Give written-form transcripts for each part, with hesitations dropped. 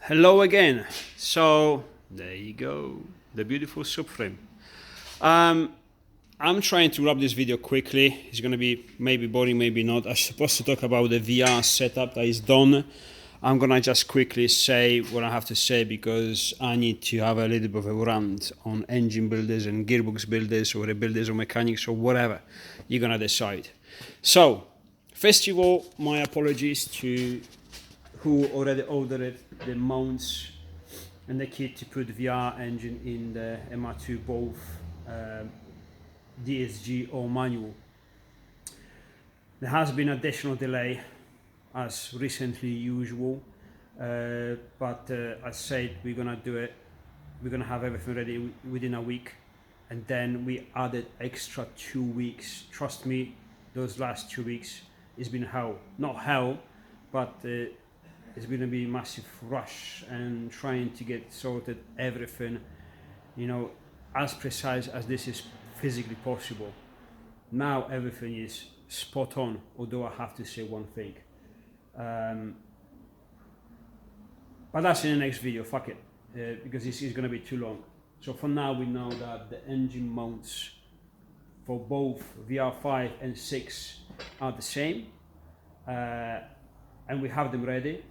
Hello again. So there you go, the beautiful subframe. I'm trying to wrap this video quickly. It's gonna be maybe boring, maybe not. I'm supposed to talk about the VR setup that is done. I'm gonna just quickly say what I have to say because I need to have a little bit of a rant on engine builders and gearbox builders or builders or mechanics or whatever. You're gonna decide. So, first of all, my apologies to who already ordered the mounts and the kit to put VR engine in the mr2, both DSG or manual. There has been additional delay as recently usual, but as said, we're gonna do it. We're gonna have everything ready within a week, and then we added extra 2 weeks. Trust me, those last 2 weeks it's been hell. Not hell, but it's going to be a massive rush and trying to get sorted everything, you know, as precise as this is physically possible. Now everything is spot on, although I have to say one thing. But that's in the next video, fuck it, because this is going to be too long. So for now we know that the engine mounts for both vr5 and 6 are the same, and we have them ready.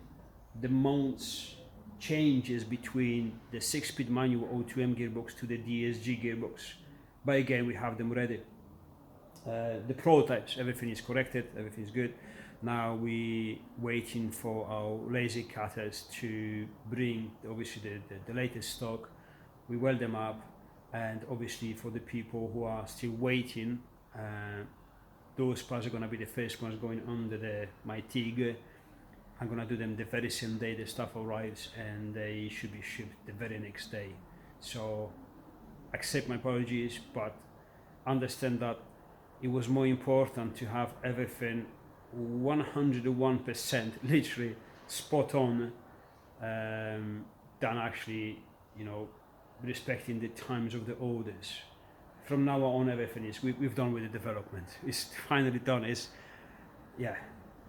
The mounts changes between the 6-speed manual O2M gearbox to the DSG gearbox, but again we have them ready. The prototypes, everything is corrected, everything is good. Now we waiting for our laser cutters to bring obviously the latest stock. We weld them up, and obviously for the people who are still waiting, those parts are going to be the first ones going under my TIG. I'm gonna do them the very same day the stuff arrives, and they should be shipped the very next day. So accept my apologies, but understand that it was more important to have everything 101% literally spot on, than actually, you know, respecting the times of the orders. From now on, everything is we've done with the development. It's finally done.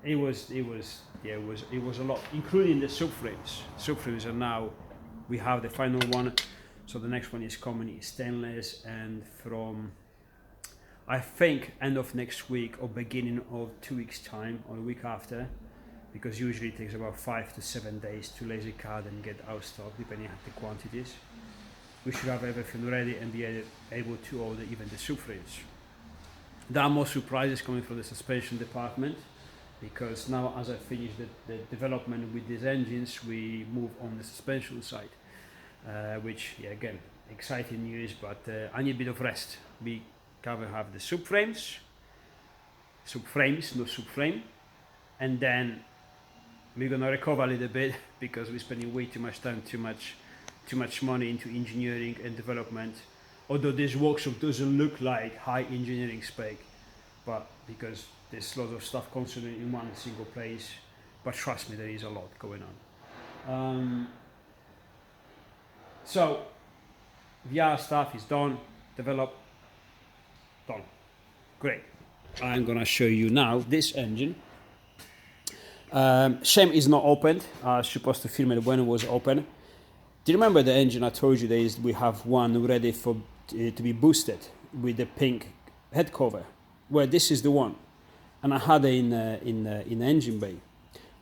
It was a lot, including the subframes. Subframes are now, we have the final one, so the next one is coming, is stainless, and from I think end of next week or beginning of 2 weeks time or a week after, because usually it takes about 5 to 7 days to laser cut and get out stock depending on the quantities. We should have everything ready and be able to order even the subframes. There are more surprises coming from the suspension department, because now as I finish the development with these engines, we move on the suspension side, which, yeah, again, exciting news, but I need a bit of rest. We have the subframes, no subframe, and then we're gonna recover a little bit because we're spending way too much time, too much money into engineering and development. Although this workshop doesn't look like high engineering spec, but because there's lots of stuff concentrated in one single place, but trust me, there is a lot going on. So VR stuff is done, developed, done. Great. I'm gonna show you now this engine. Shame is not opened. I was supposed to film it when it was open. Do you remember the engine I told you we have one ready for to be boosted with the pink head cover? Well, this is the one, and I had it in the engine bay.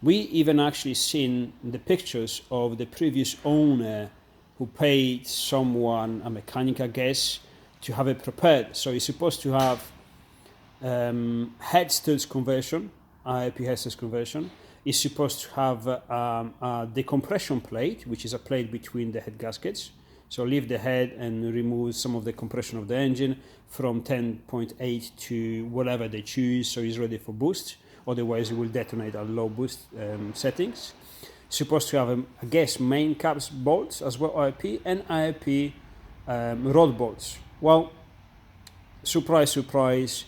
We even actually seen the pictures of the previous owner who paid someone, a mechanic I guess, to have it prepared. So it's supposed to have head studs conversion, IIP head studs conversion. It's supposed to have a decompression plate, which is a plate between the head gaskets. So leave the head and remove some of the compression of the engine from 10.8 to whatever they choose, so it's ready for boost. Otherwise it will detonate at low boost settings. Supposed to have, I guess, main caps bolts as well, IIP, and IIP rod bolts. Well, surprise, surprise,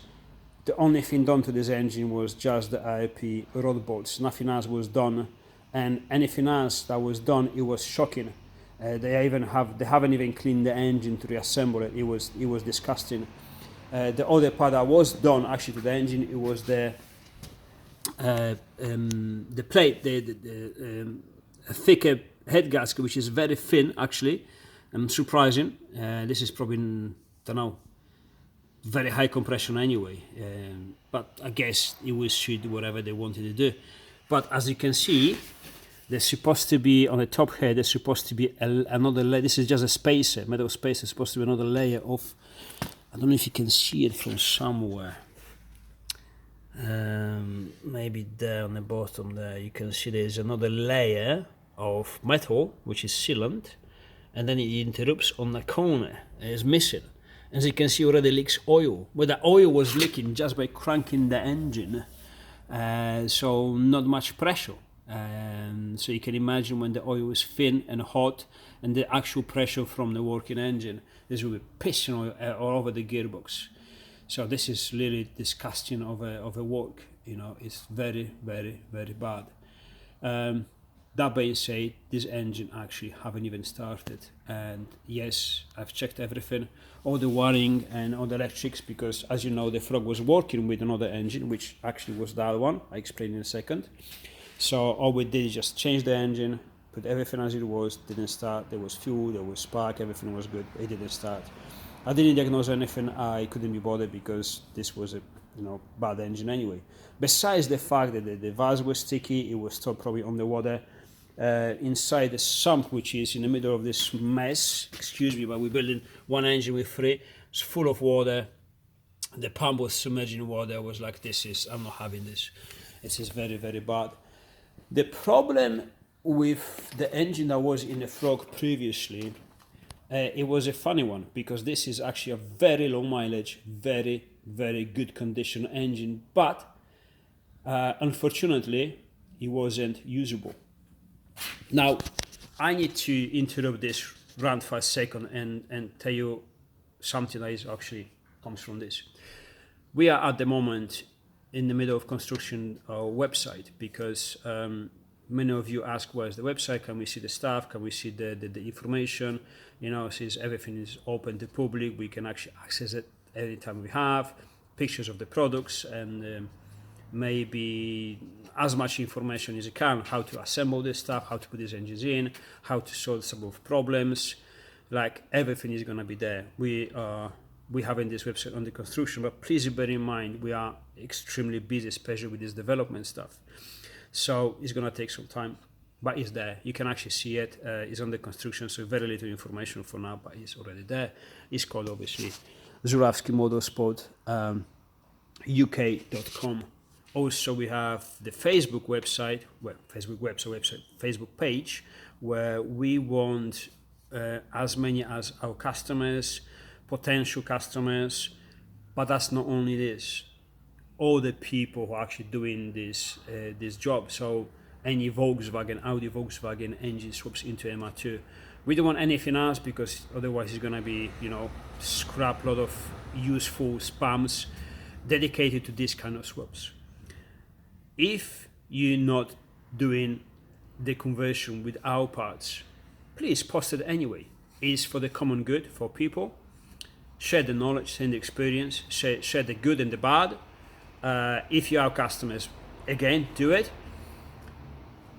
the only thing done to this engine was just the IIP rod bolts. Nothing else was done, and anything else that was done, it was shocking. They haven't even cleaned the engine to reassemble it. It was disgusting. The other part that was done actually to the engine, it was the plate, the thicker head gasket, which is very thin actually, and surprising. This is probably, don't know, very high compression anyway, but I guess it will suit whatever they wanted to do. But as you can see, there's supposed to be on the top here, there's supposed to be another layer. This is just a spacer, metal spacer. There's supposed to be another layer of, I don't know if you can see it from somewhere. Maybe there on the bottom there, you can see there's another layer of metal which is sealant, and then it interrupts on the corner. It's missing. As you can see, already leaks oil. Well, the oil was leaking just by cranking the engine, so not much pressure. So you can imagine when the oil is thin and hot, and the actual pressure from the working engine, this will be pissing oil all over the gearbox. So this is really disgusting of a work. You know, it's very, very, very bad. That being said, this engine actually haven't even started, and yes, I've checked everything, all the wiring and all the electrics, because as you know, the Frog was working with another engine, which actually was that one. I explain in a second. So all we did is just change the engine, put everything as it was, didn't start. There was fuel, there was spark, everything was good, it didn't start. I didn't diagnose anything, I couldn't be bothered because this was a bad engine anyway. Besides the fact that the valves were sticky, it was still probably on the water. Inside the sump, which is in the middle of this mess, excuse me, but we're building one engine with three, it's full of water. The pump was submerging water. I was like, I'm not having this. This is very, very bad. The problem with the engine that was in the Frog previously, it was a funny one, because this is actually a very low mileage, very, very good condition engine, but unfortunately it wasn't usable. Now I need to interrupt this rant for a second and tell you something that is actually comes from this. We are at the moment in the middle of construction our website, because many of you ask, where's the website, can we see the stuff, can we see the information, since everything is open to public, we can actually access it anytime we have, pictures of the products, and maybe as much information as you can, how to assemble this stuff, how to put these engines in, how to solve some of problems, like everything is going to be there. We having this website under construction, but please bear in mind we are extremely busy, especially with this development stuff. So it's going to take some time, but it's there. You can actually see it. It's under construction, so very little information for now, but it's already there. It's called obviously Żurawski Motorsport UK.com. Also, we have the Facebook website, Facebook page, where we want as many as our customers, potential customers, but that's not only this. All the people who are actually doing this job. So any Volkswagen, Audi Volkswagen engine swaps into mr2. We don't want anything else, because otherwise it's gonna be, scrap lot of useful spams dedicated to this kind of swaps. If you're not doing the conversion with our parts, please post it anyway. It's for the common good, for people. Share the knowledge, share the experience, share the good and the bad. If you are customers, again, do it.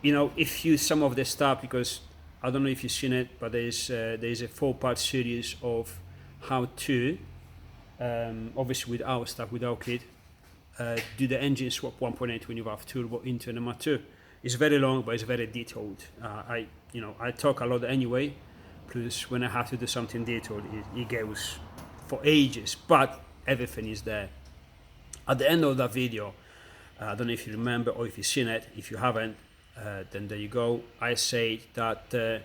If you some of the stuff, because I don't know if you've seen it, but there's a 4-part series of how to, obviously with our stuff, with our kit, do the engine swap 1.8 when you have turbo into an mr2. It's very long, but it's very detailed. I talk a lot anyway. Plus, when I have to do something detailed, it goes for ages. But everything is there. At the end of that video, I don't know if you remember or if you've seen it. If you haven't, then there you go. I say that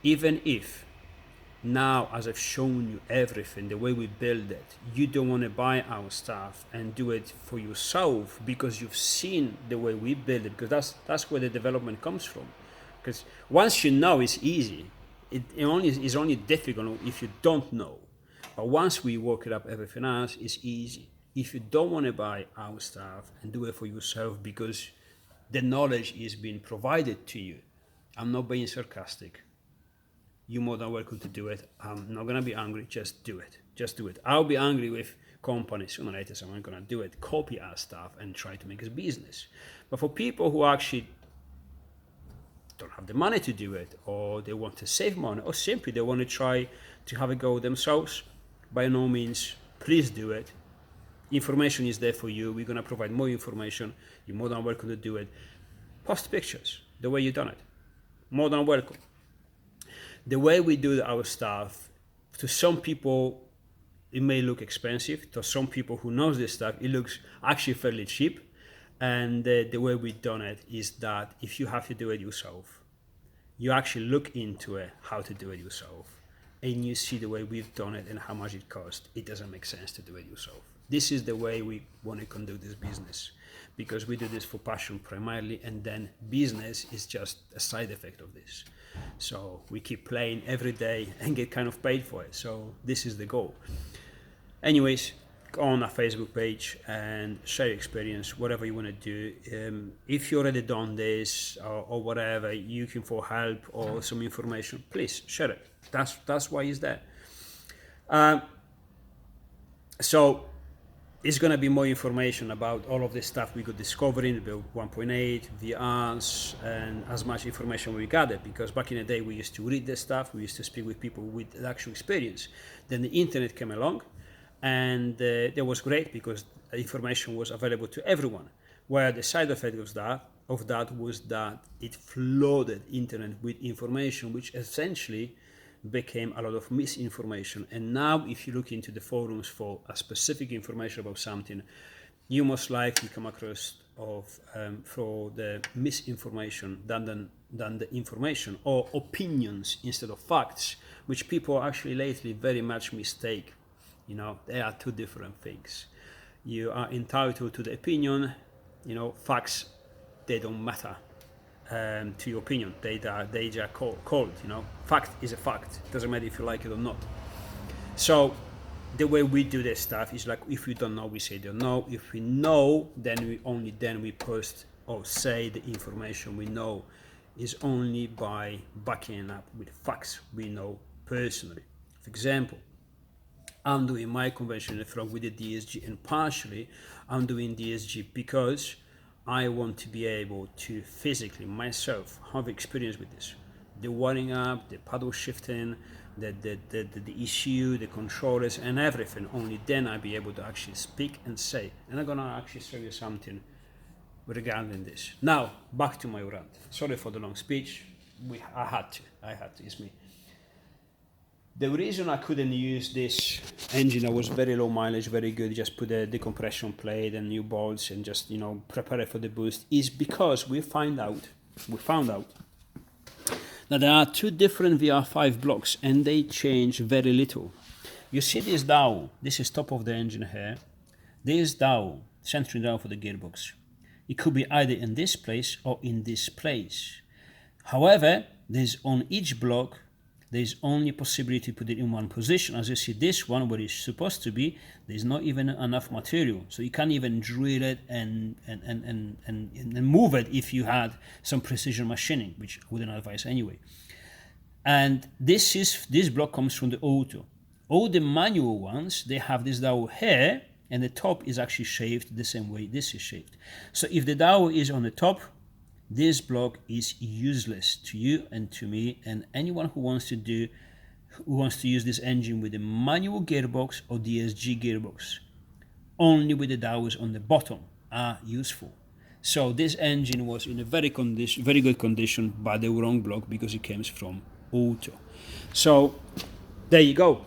even if now, as I've shown you everything, the way we build it, you don't want to buy our stuff and do it for yourself because you've seen the way we build it, because that's where the development comes from. Because once you know, it's easy. It's only difficult if you don't know. But once we work it up, everything else is easy. If you don't want to buy our stuff and do it for yourself because the knowledge is being provided to you, I'm not being sarcastic. You're more than welcome to do it. I'm not gonna be angry. Just do it. Just do it. I'll be angry with companies sooner or later. Someone's gonna do it, copy our stuff, and try to make us business. But for people who actually don't don't have the money to do it, or they want to save money, or simply they want to try to have a go themselves, by no means, please do it. Information is there for you. We're going to provide more information. You're more than welcome to do it. Post pictures the way you've done it. More than welcome. The way we do our stuff, to some people, it may look expensive. To some people who knows this stuff, it looks actually fairly cheap. And the way we've done it is that if you have to do it yourself, you actually look into it, how to do it yourself, and you see the way we've done it and how much it costs. It doesn't make sense to do it yourself. This is the way we want to conduct this business, because we do this for passion primarily, and then business is just a side effect of this. So we keep playing every day and get kind of paid for it. So this is the goal. Anyways, go on our Facebook page and share your experience, whatever you want to do. If you already done this or whatever, you can for help or some information, please share it. That's why it's there. So it's going to be more information about all of this stuff we got discovering, about 1.8, VRs, and as much information we gathered, because back in the day we used to read this stuff, we used to speak with people with actual experience. Then the internet came along, and that was great because information was available to everyone. Where the side effect of that was that it flooded internet with information, which essentially became a lot of misinformation. And now if you look into the forums for a specific information about something, you most likely come across for the misinformation than the information, or opinions instead of facts, which people actually lately very much mistake. You know, they are two different things. You are entitled to the opinion, you know, facts, they don't matter. To your opinion, they just cold, you know. Fact is a fact. Doesn't matter if you like it or not. So the way we do this stuff is like, if we don't know, we say don't know. If we know, then we post or say the information we know is only by backing up with facts we know personally. For example, I'm doing my convention in the front with the DSG, and partially I'm doing DSG because I want to be able to physically myself have experience with this. The wiring up, the paddle shifting, the ECU, the controllers and everything. Only then I'll be able to actually speak and say. And I'm gonna actually show you something regarding this. Now, back to my rant. Sorry for the long speech. I had to, it's me. The reason I couldn't use this engine that was very low mileage, very good, just put a decompression plate and new bolts and just, you know, prepare it for the boost, is because we found out that there are two different VR5 blocks and they change very little. You see this dowel, this is top of the engine here. This dowel, centering dowel for the gearbox. It could be either in this place or in this place. However, there's on each block, there's only possibility to put it in one position. As you see, this one where it's supposed to be, there's not even enough material, so you can't even drill it and move it if you had some precision machining, which I wouldn't advise anyway. And this block comes from the auto. All the manual ones, they have this dowel here, and the top is actually shaped the same way this is shaped. So if the dowel is on the top, this block is useless to you and to me and anyone who wants to use this engine with a manual gearbox or DSG gearbox. Only with the dowels on the bottom are useful. So this engine was in a very good condition, but the wrong block because it comes from auto. So there you go.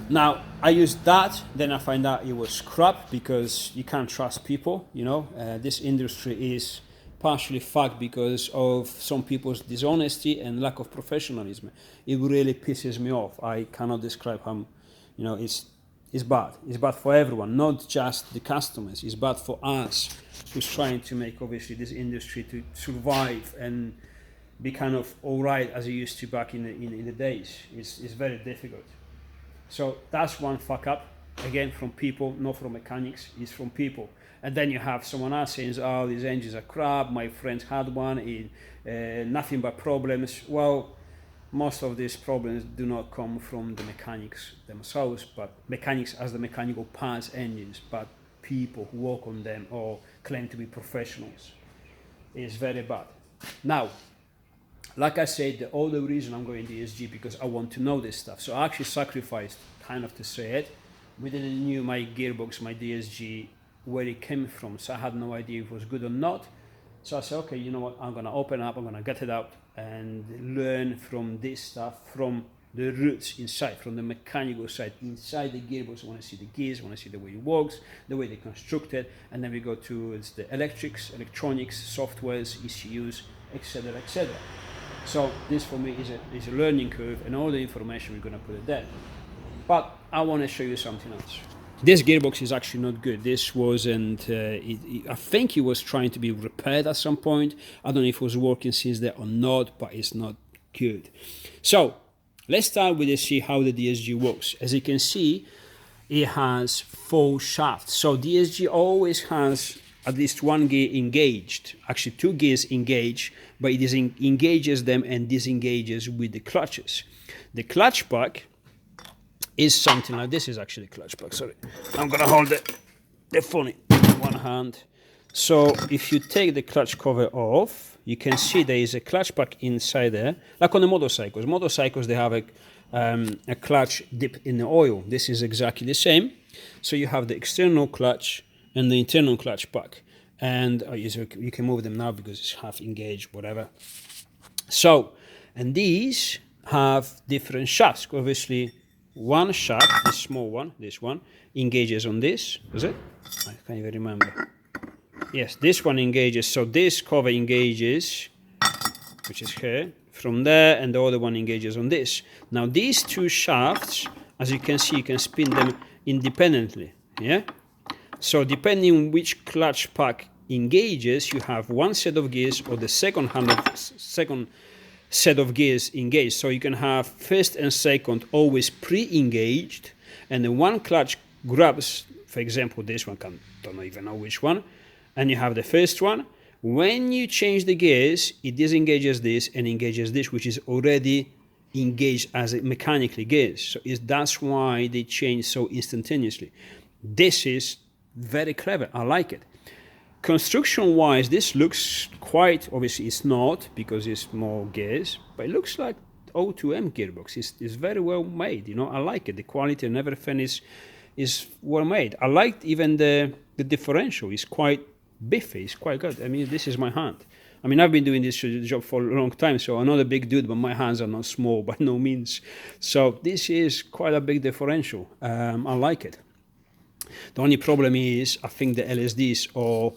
Now I used that, then I find out it was crap because you can't trust people. You know, this industry is partially fucked because of some people's dishonesty and lack of professionalism. It really pisses me off. I cannot describe how, you know, it's bad. It's bad for everyone, not just the customers. It's bad for us, who's trying to make obviously this industry to survive and be kind of all right as it used to back in the days. It's very difficult. So that's one fuck up. Again, from people, not from mechanics. It's from people. And then you have someone else saying, oh, these engines are crap, my friends had one, nothing but problems. Well, most of these problems do not come from the mechanics themselves, but mechanics as the mechanical parts engines, but people who work on them or claim to be professionals. It's very bad. Now, Like I said, the only reason I'm going DSG because I want to know this stuff. So I actually sacrificed, kind of to say it. We didn't knew my gearbox, my DSG, where it came from. So I had no idea if it was good or not. So I said, okay, you know what? I'm gonna open up. I'm gonna get it out and learn from this stuff, from the roots inside, from the mechanical side inside the gearbox. I want to see the gears. I want to see the way it works, the way they constructed, and then we go towards the electrics, electronics, softwares, ECUs, etc., etc. So this for me is a learning curve, and all the information we're going to put it there. But I want to show you something else. This gearbox is actually not good. This wasn't, I think it was trying to be repaired at some point. I don't know if it was working since then or not, but it's not good. So let's start with see how the DSG works. As you can see, it has 4 shafts. So DSG always has at least one gear engaged, actually 2 gears engaged, but it engages them and disengages with the clutches. The clutch pack is something like this. Is actually the clutch pack. Sorry, I'm gonna hold the phone in one hand. So if you take the clutch cover off, you can see there is a clutch pack inside there, like on the motorcycles. Motorcycles, they have a clutch dip in the oil. This is exactly the same. So you have the external clutch and the internal clutch pack, and you can move them now because it's half engaged, whatever. So, and these have different shafts. Obviously, one shaft, this small one, this one, engages on this. Is it? I can't even remember. Yes, this one engages. So this cover engages, which is here, from there, and the other one engages on this. Now these 2 shafts, as you can see, you can spin them independently. Yeah. So depending on which clutch pack engages, you have one set of gears or the second set of gears engaged. So you can have first and second always pre-engaged, and then one clutch grabs, for example, this one, don't even know which one, and you have the first one. When you change the gears, it disengages this and engages this, which is already engaged as a mechanically gears. So that's why they change so instantaneously. This is very clever. I like it. Construction wise, this looks quite, obviously it's not because it's more gears, but it looks like O2M gearbox. It's very well made, you know. I like it. The quality and everything is well made. I liked even the differential. It's quite biffy. It's quite good. I mean, this is my hand. I mean, I've been doing this job for a long time, so I'm not a big dude, but my hands are not small by no means. So this is quite a big differential. I like it. The only problem is, I think the LSDs or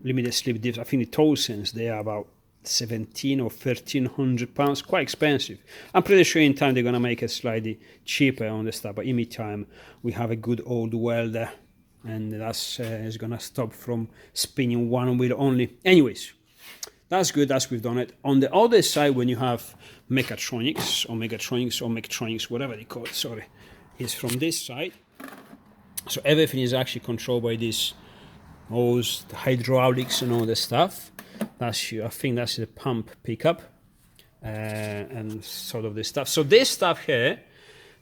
limited slip dips, I think the Tolsons, they are about 17 or 1300 pounds, quite expensive. I'm pretty sure in time they're gonna make it slightly cheaper on the stuff, but in meantime we have a good old welder, and that's is gonna stop from spinning one wheel only. Anyways, that's good. That's we've done it. On the other side, when you have mechatronics, whatever they call it, sorry, is from this side. So everything is actually controlled by this, all the hydraulics and all the stuff. That's I think that's the pump pickup and sort of this stuff. So this stuff here,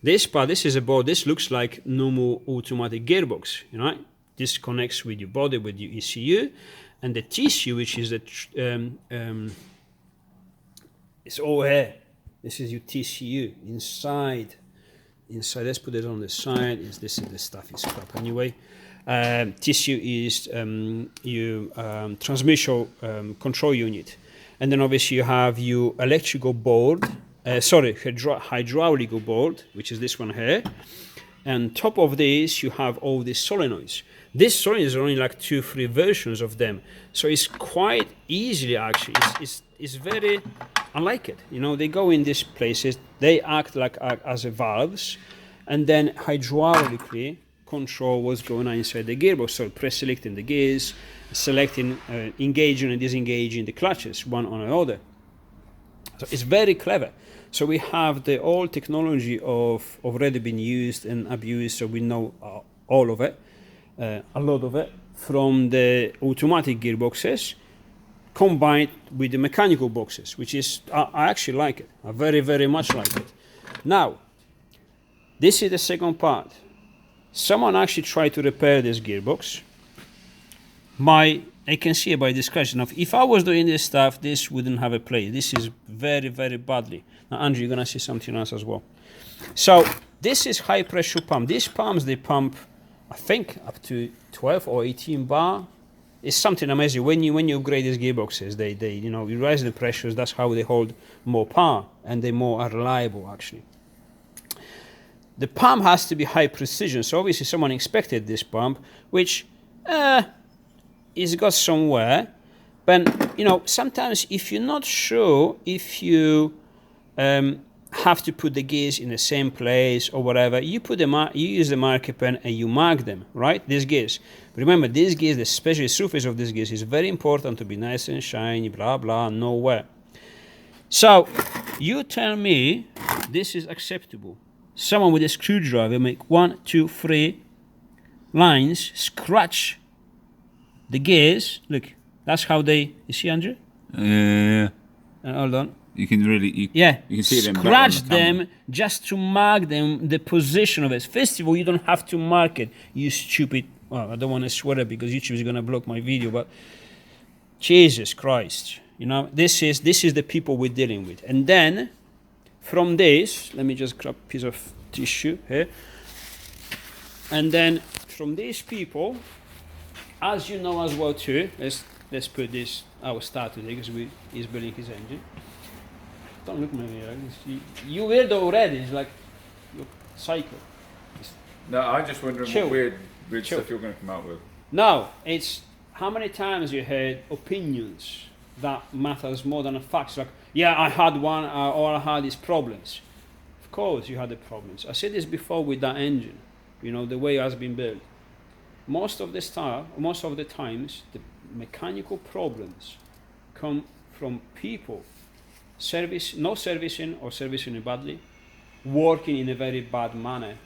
this part, this is a board. This looks like normal automatic gearbox. You know, this connects with your body, with your ECU, and the TCU, which is the it's all here. This is your TCU inside. Let's put it on the side. This is the stuff is crap anyway. TCU is your transmission control unit, and then obviously you have your electrical board, hydraulical board, which is this one here. And top of this you have all these solenoids. This solenoids are only like 2-3 versions of them, so it's quite easily actually. It's very, I like it. You know, they go in these places, they act like as a valves, and then hydraulically control what's going on inside the gearbox. So pre-selecting the gears, selecting, engaging and disengaging the clutches one on another. So it's very clever. So we have the old technology of already been used and abused, so we know all of it, a lot of it, from the automatic gearboxes combined with the mechanical boxes, which is, I actually like it. I very, very much like it. Now, this is the second part. Someone actually tried to repair this gearbox. My I can see it by discussion of if I was doing this stuff, this wouldn't have a play. This is very, very badly. Now, Andrew, you're gonna see something else as well. So this is high pressure pump. These pumps, they pump, I think, up to 12 or 18 bar. It's something amazing. When you upgrade these gearboxes, they you raise the pressures. That's how they hold more power, and they more reliable actually. The pump has to be high precision. So obviously someone expected this pump, which it's got somewhere. But sometimes if you're not sure if you have to put the gears in the same place or whatever, you use the marker pen and you mark them, right? These gears. Remember, these gears, especially the surface of these gears, is very important to be nice and shiny, blah blah, nowhere. So you tell me this is acceptable. Someone with a screwdriver make 1, 2, 3 lines, scratch the gears. Look, that's how they. You see, Andrew? Yeah. Hold on. You can really, you can see them. Scratch them just to mark them the position of it. First of all, you don't have to mark it. You stupid. Well, I don't want to swear it because YouTube is gonna block my video. But Jesus Christ, this is the people we're dealing with. And then from this, let me just grab a piece of tissue here. And then from these people, as you know as well too, let's put this. I will start today because he's building his engine. Don't look at me like this. You weird already. It's like you're psycho. No, I'm just wondering Chill. what weird Chill. stuff you're going to come out with. No, it's how many times you heard opinions that matters more than a facts. Like, yeah, I had one, or I had these problems. Of course, you had the problems. I said this before with that engine. The way it has been built. Most of the times, the mechanical problems come from people not servicing or servicing it badly, working in a very bad manner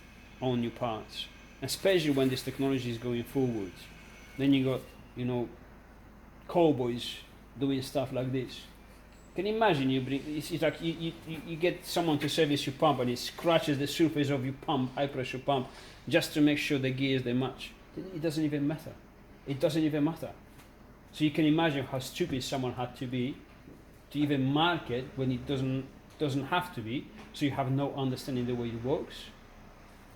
on new parts, especially when this technology is going forward. Then you got cowboys doing stuff like this. Can you imagine it's like you get someone to service your pump and it scratches the surface of your pump, high pressure pump, just to make sure the gears they match. It doesn't even matter. So you can imagine how stupid someone had to be to even mark it when it doesn't have to be, so you have no understanding the way it works,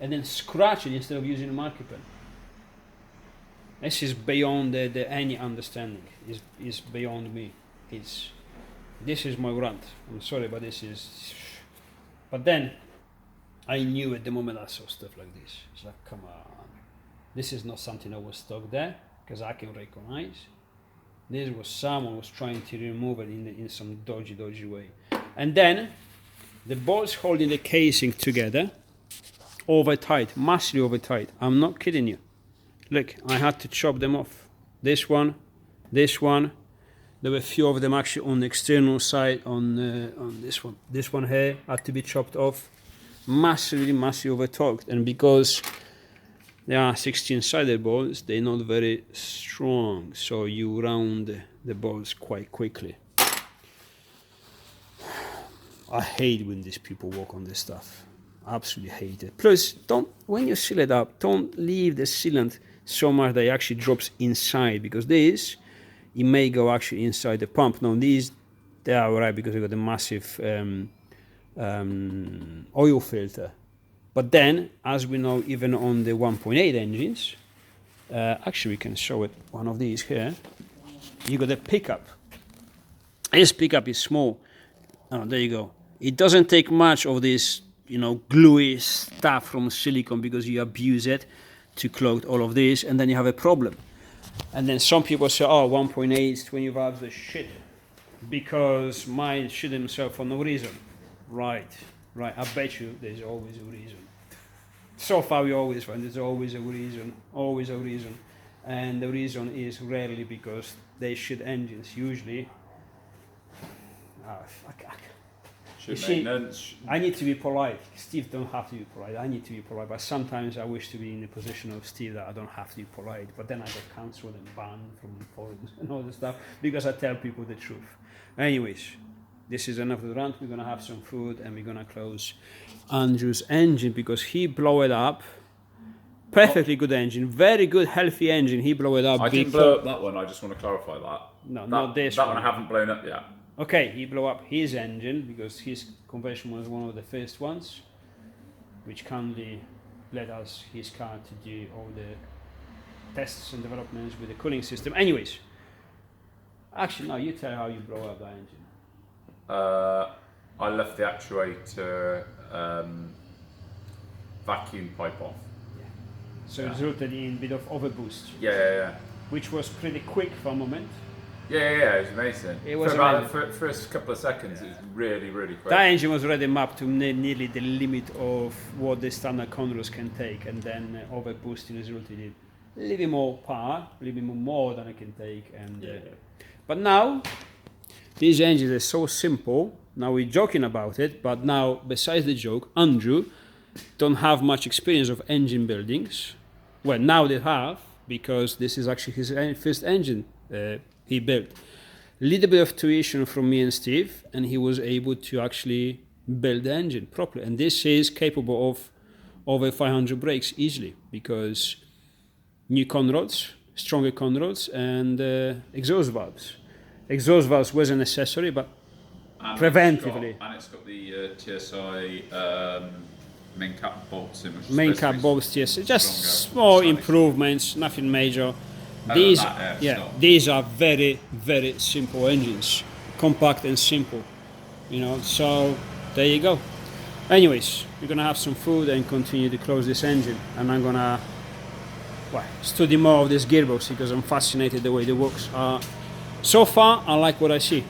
and then scratch it instead of using a marker pen. This is beyond any understanding. Is beyond me. This is my rant. I'm sorry, but this is. But then, I knew at the moment I saw stuff like this. It's like, come on, this is not something that was stuck there because I can recognize. This was someone was trying to remove it in some dodgy way. And then the bolts holding the casing together, over tight, massively over tight. I'm not kidding you. Look, I had to chop them off. This one. There were a few of them actually on the external side on this one. This one here had to be chopped off. Massively over torqued, and because they are 16-sided bolts, they're not very strong, so you round the bolts quite quickly. I hate when these people work on this stuff. Absolutely hate it. Plus, when you seal it up, don't leave the sealant so much that it actually drops inside, because it may go actually inside the pump. Now these, they are alright because we got a massive oil filter. But then, as we know, even on the 1.8 engines, actually we can show it, one of these here, you got a pickup. This pickup is small. Oh, there you go. It doesn't take much of this, gluey stuff from silicone because you abuse it to clog all of this, and then you have a problem. And then some people say, oh, 1.8 20 valves are shit because mine shit himself for no reason. Right. I bet you there's always a reason. So far we always find there's always a reason. And the reason is rarely because they shit engines. Usually, you see, I need to be polite. Steve don't have to be polite. I need to be polite. But sometimes I wish to be in the position of Steve that I don't have to be polite. But then I get cancelled and banned from the forums and all this stuff because I tell people the truth. Anyways, this is enough of the rant. We're gonna have some food and we're gonna close Andrew's engine because he blew it up Perfectly good engine, very good, healthy engine. He blew it up. I didn't blow up that one. I just want to clarify that. No, not this That one I haven't blown up yet. Okay, he blew up his engine because his conversion was one of the first ones, which kindly let us his car to do all the tests and developments with the cooling system. Anyways, actually, no, you tell how you blow up that engine. I left the actuator vacuum pipe off. So it resulted in a bit of overboost. Yeah. Which was pretty quick for a moment. Yeah, it was amazing. It was for about amazing. the first couple of seconds, it was really, really quick. That engine was already mapped to nearly the limit of what the standard controls can take, and then overboosting resulted in a little bit more power, a little bit more than I can take. And but now, these engines are so simple. Now we're joking about it, but now, besides the joke, Andrew don't have much experience of engine buildings. Well, now they have, because this is actually his first engine he built. A little bit of tuition from me and Steve, and he was able to actually build the engine properly. And this is capable of over 500 brakes easily, because new conrods, stronger conrods, and exhaust valves. Exhaust valves wasn't necessary, but and preventively. It's got the TSI main cap bolts in, which is Main cap bolts, yes, just small improvements, nothing major. These, these are very, very simple engines, compact and simple, you know. So there you go. Anyways, we're gonna have some food and continue to close this engine, and I'm gonna study more of this gearbox because I'm fascinated the way it works. So far, I like what I see.